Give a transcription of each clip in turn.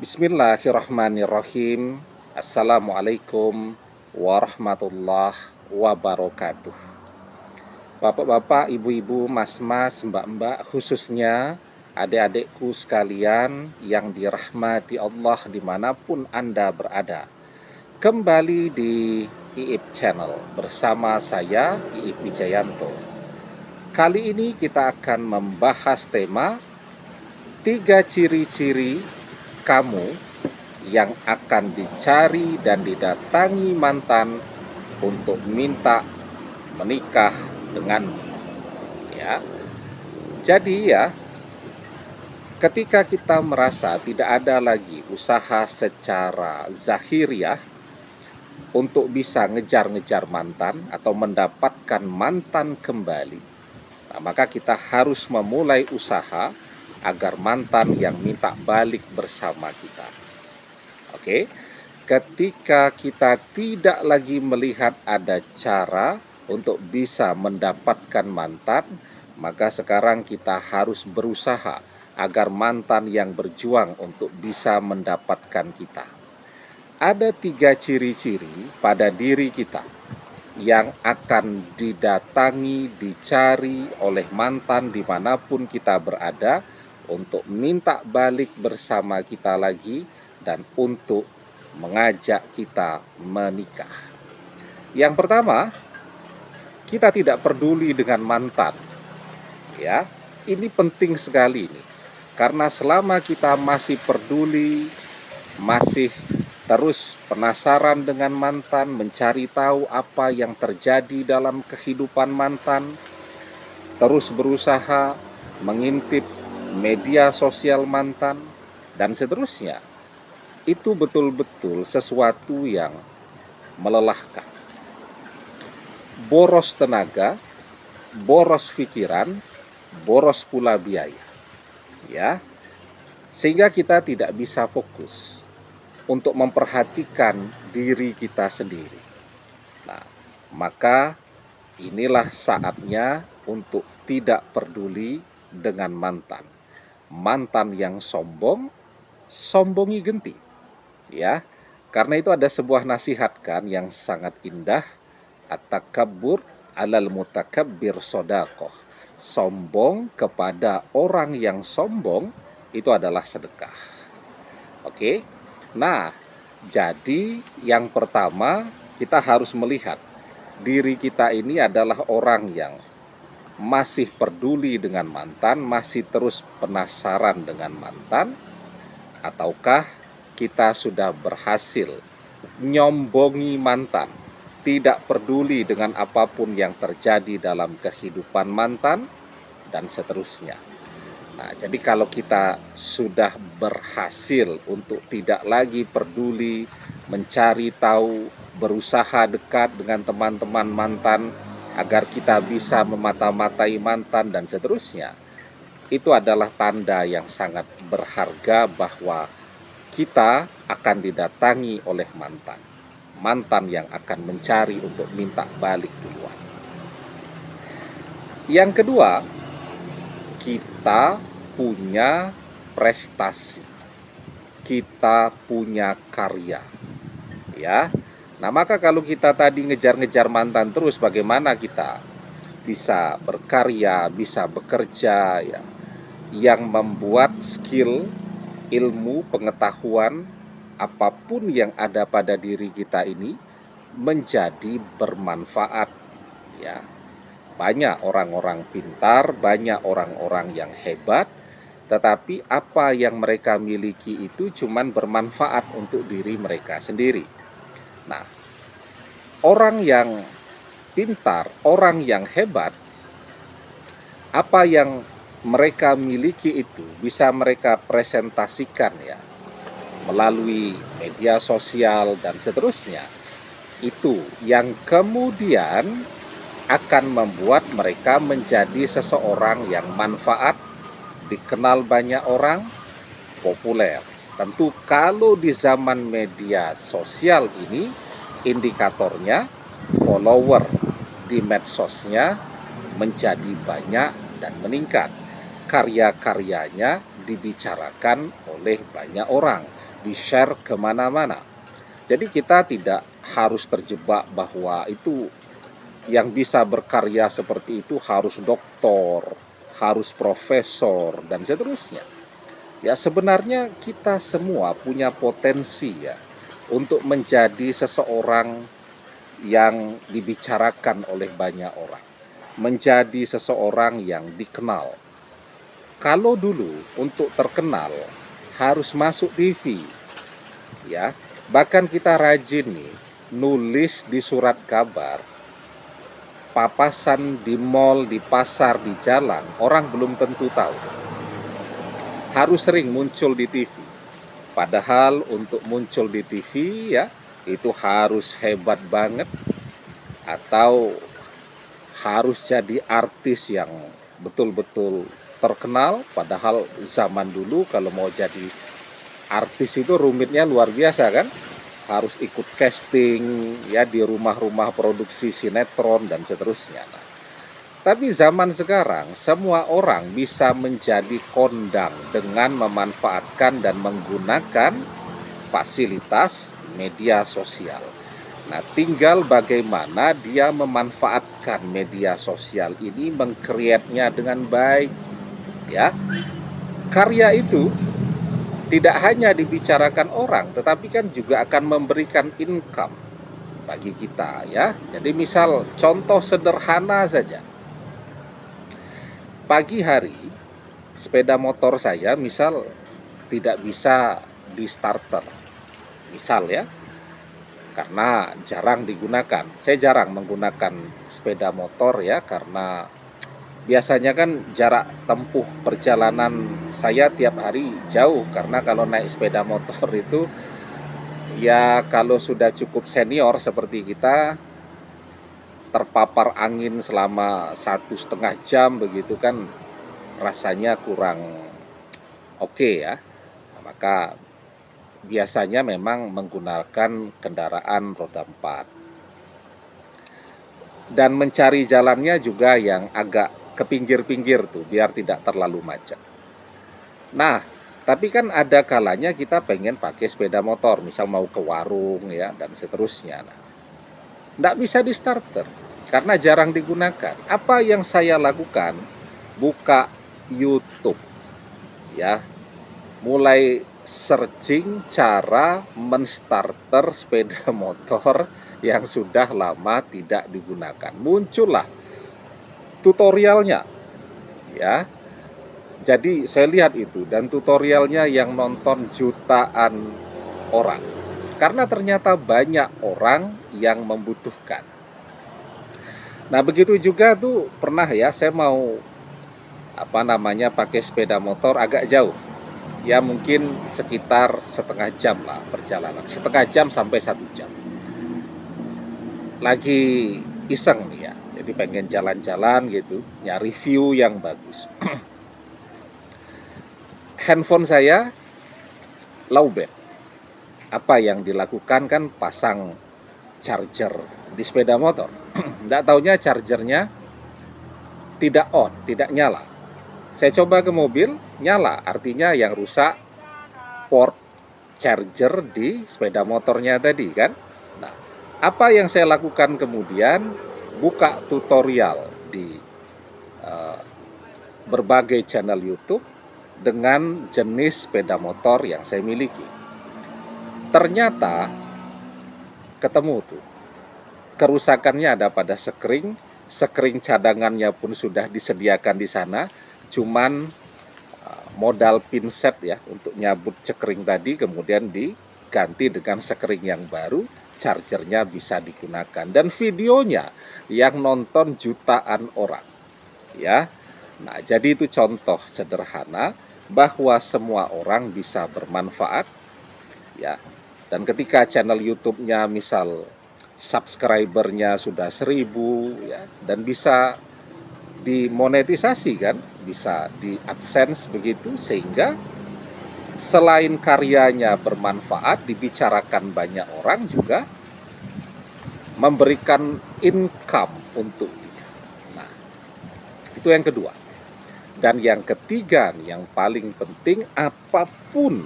Bismillahirrahmanirrahim. Assalamualaikum warahmatullahi wabarakatuh. Bapak-bapak, ibu-ibu, mas-mas, mbak-mbak, khususnya adik-adikku sekalian yang dirahmati Allah dimanapun Anda berada. Kembali di IIP Channel bersama saya, IIP Wijayanto. Kali ini kita akan membahas tema 3 ciri-ciri kamu yang akan dicari dan didatangi mantan untuk minta menikah denganmu. Ya. Jadi ketika kita merasa tidak ada lagi usaha secara zahiriah untuk bisa ngejar-ngejar mantan atau mendapatkan mantan kembali, maka kita harus memulai usaha agar mantan yang minta balik bersama kita. Oke, ketika kita tidak lagi melihat ada cara untuk bisa mendapatkan mantan, maka sekarang kita harus berusaha agar mantan yang berjuang untuk bisa mendapatkan kita. Ada 3 ciri-ciri pada diri kita yang akan didatangi, dicari oleh mantan dimanapun kita berada, untuk minta balik bersama kita lagi dan untuk mengajak kita menikah. Yang pertama, kita tidak peduli dengan mantan. Ya, ini penting sekali nih. Karena selama kita masih peduli, masih terus penasaran dengan mantan, mencari tahu apa yang terjadi dalam kehidupan mantan, terus berusaha mengintip media sosial mantan, dan seterusnya, itu betul-betul sesuatu yang melelahkan. Boros tenaga, boros pikiran, boros pula biaya. Ya, sehingga kita tidak bisa fokus untuk memperhatikan diri kita sendiri. Nah, maka inilah saatnya untuk tidak peduli dengan mantan. Mantan yang sombong, sombongi genti. Ya, karena itu ada sebuah nasihat kan yang sangat indah, at-takabbur alal mutakabbir sodaqoh. Sombong kepada orang yang sombong itu adalah sedekah. Oke. Nah, jadi yang pertama kita harus melihat diri kita ini adalah orang yang masih peduli dengan mantan, masih terus penasaran dengan mantan, ataukah kita sudah berhasil nyombongi mantan, tidak peduli dengan apapun yang terjadi dalam kehidupan mantan, dan seterusnya. Nah, jadi kalau kita sudah berhasil untuk tidak lagi peduli, mencari tahu, berusaha dekat dengan teman-teman mantan, agar kita bisa memata-matai mantan dan seterusnya, itu adalah tanda yang sangat berharga bahwa kita akan didatangi oleh mantan. Mantan yang akan mencari untuk minta balik duluan. Yang kedua, kita punya prestasi. Kita punya karya. Ya. Nah, maka kalau kita tadi ngejar-ngejar mantan terus, bagaimana kita bisa berkarya, bisa bekerja, ya, yang membuat skill, ilmu, pengetahuan, apapun yang ada pada diri kita ini menjadi bermanfaat. Ya, banyak orang-orang pintar, banyak orang-orang yang hebat, tetapi apa yang mereka miliki itu cuman bermanfaat untuk diri mereka sendiri. Nah, orang yang pintar, orang yang hebat, apa yang mereka miliki itu bisa mereka presentasikan ya melalui media sosial dan seterusnya. Itu yang kemudian akan membuat mereka menjadi seseorang yang manfaat, dikenal banyak orang, populer. Tentu kalau di zaman media sosial ini, indikatornya follower di medsosnya menjadi banyak dan meningkat. Karya-karyanya dibicarakan oleh banyak orang. di-share kemana-mana. Jadi kita tidak harus terjebak bahwa itu yang bisa berkarya seperti itu harus doktor, harus profesor, dan seterusnya. Ya, sebenarnya kita semua punya potensi ya untuk menjadi seseorang yang dibicarakan oleh banyak orang, menjadi seseorang yang dikenal. Kalau dulu untuk terkenal harus masuk TV, ya, bahkan kita rajin nih nulis di surat kabar, papasan di mall, di pasar, di jalan, orang belum tentu tahu. Harus sering muncul di TV. Padahal untuk muncul di TV ya itu harus hebat banget atau harus jadi artis yang betul-betul terkenal. Padahal zaman dulu kalau mau jadi artis itu rumitnya luar biasa kan, harus ikut casting ya di rumah-rumah produksi sinetron dan seterusnya. Nah, tapi zaman sekarang semua orang bisa menjadi kondang dengan memanfaatkan dan menggunakan fasilitas media sosial. Nah, tinggal bagaimana dia memanfaatkan media sosial ini, meng-create-nya dengan baik ya. Karya itu tidak hanya dibicarakan orang, tetapi kan juga akan memberikan income bagi kita ya. Jadi misal contoh sederhana saja. Pagi hari sepeda motor saya misal tidak bisa di starter. Misal ya, karena jarang digunakan. Saya jarang menggunakan sepeda motor ya, karena biasanya kan jarak tempuh perjalanan saya tiap hari jauh. Karena kalau naik sepeda motor itu ya kalau sudah cukup senior seperti kita, terpapar angin selama 1,5 jam begitu kan rasanya kurang oke ya. Maka biasanya memang menggunakan kendaraan roda 4. Dan mencari jalannya juga yang agak ke pinggir-pinggir tuh biar tidak terlalu macet. Nah, tapi kan ada kalanya kita pengen pakai sepeda motor, misal mau ke warung ya dan seterusnya. Nah, nggak bisa di starter karena jarang digunakan. Apa yang saya lakukan? Buka YouTube ya, mulai searching cara menstarter sepeda motor yang sudah lama tidak digunakan. Muncullah tutorialnya ya. Jadi saya lihat itu dan tutorialnya yang nonton jutaan orang. Karena ternyata banyak orang yang membutuhkan. Nah, begitu juga tuh pernah ya saya mau pakai sepeda motor agak jauh. Ya mungkin sekitar 1/2 jam lah perjalanan. 1/2 jam sampai 1 jam. Lagi iseng nih ya. Jadi pengen jalan-jalan gitu, nyari view yang bagus. Handphone saya lowbat. Apa yang dilakukan kan pasang charger di sepeda motor. Nggak taunya chargernya tidak on, tidak nyala. Saya coba ke mobil, nyala. Artinya yang rusak port charger di sepeda motornya tadi kan. Nah, apa yang saya lakukan kemudian? Buka tutorial di berbagai channel YouTube dengan jenis sepeda motor yang saya miliki. Ternyata ketemu tuh kerusakannya ada pada sekring cadangannya pun sudah disediakan di sana, cuman modal pinset ya untuk nyabut sekring tadi kemudian diganti dengan sekring yang baru, chargernya bisa digunakan dan videonya yang nonton jutaan orang ya. Nah, jadi itu contoh sederhana bahwa semua orang bisa bermanfaat ya. Dan ketika channel YouTube-nya misal subscribernya sudah 1.000 ya, dan bisa dimonetisasi kan, bisa di AdSense begitu, sehingga selain karyanya bermanfaat, dibicarakan banyak orang, juga memberikan income untuk dia. Nah, itu yang kedua. Dan yang ketiga, yang paling penting, apapun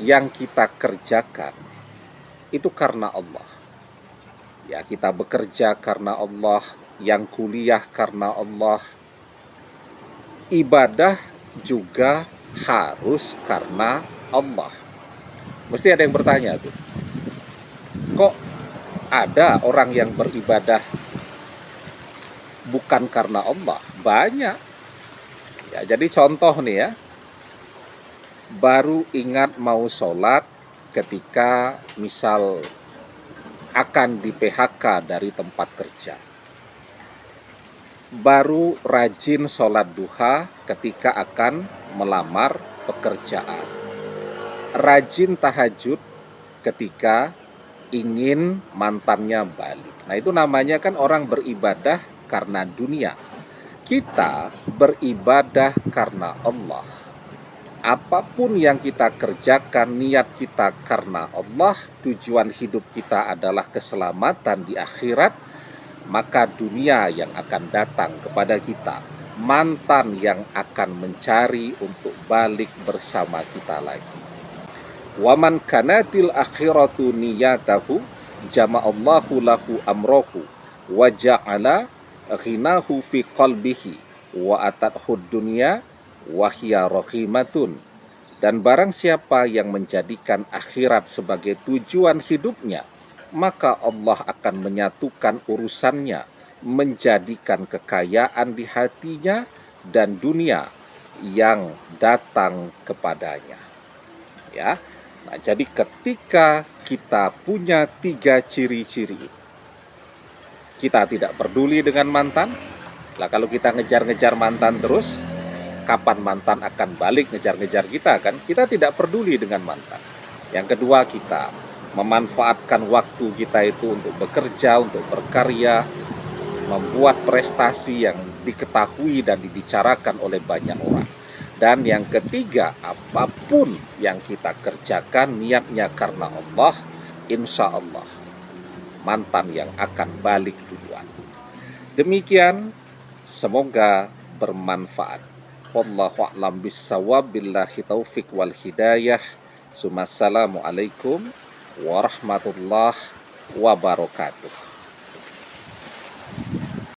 yang kita kerjakan itu karena Allah. Ya, kita bekerja karena Allah, yang kuliah karena Allah. Ibadah juga harus karena Allah. Mesti ada yang bertanya tuh, kok ada orang yang beribadah bukan karena Allah? Banyak. Ya, jadi contoh nih ya, baru ingat mau sholat ketika misal akan di PHK dari tempat kerja. Baru rajin sholat duha ketika akan melamar pekerjaan. Rajin tahajud ketika ingin mantannya balik. Nah, itu namanya kan orang beribadah karena dunia. Kita beribadah karena Allah. Apapun yang kita kerjakan, niat kita karena Allah, tujuan hidup kita adalah keselamatan di akhirat, maka dunia yang akan datang kepada kita, mantan yang akan mencari untuk balik bersama kita lagi. Waman kanatil akhiratu niyatahu jama'allahu lahu amrohu wa ja'ala ghinahu fi qalbihi wa atathud dunya wahya rohimatun. Dan barang siapa yang menjadikan akhirat sebagai tujuan hidupnya, maka Allah akan menyatukan urusannya, menjadikan kekayaan di hatinya dan dunia yang datang kepadanya. Ya, nah, jadi ketika kita punya 3 ciri-ciri, kita tidak peduli dengan mantan. Lah, kalau kita ngejar-ngejar mantan terus, kapan mantan akan balik ngejar-ngejar kita kan? Kita tidak peduli dengan mantan. Yang kedua, kita memanfaatkan waktu kita itu untuk bekerja, untuk berkarya, membuat prestasi yang diketahui dan dibicarakan oleh banyak orang. Dan yang ketiga, apapun yang kita kerjakan niatnya karena Allah, insya Allah mantan yang akan balik duluan. Demikian, semoga bermanfaat. Wallahu a'lam bissawab, billahi taufik wal hidayah. Assalamualaikum warahmatullahi wabarakatuh.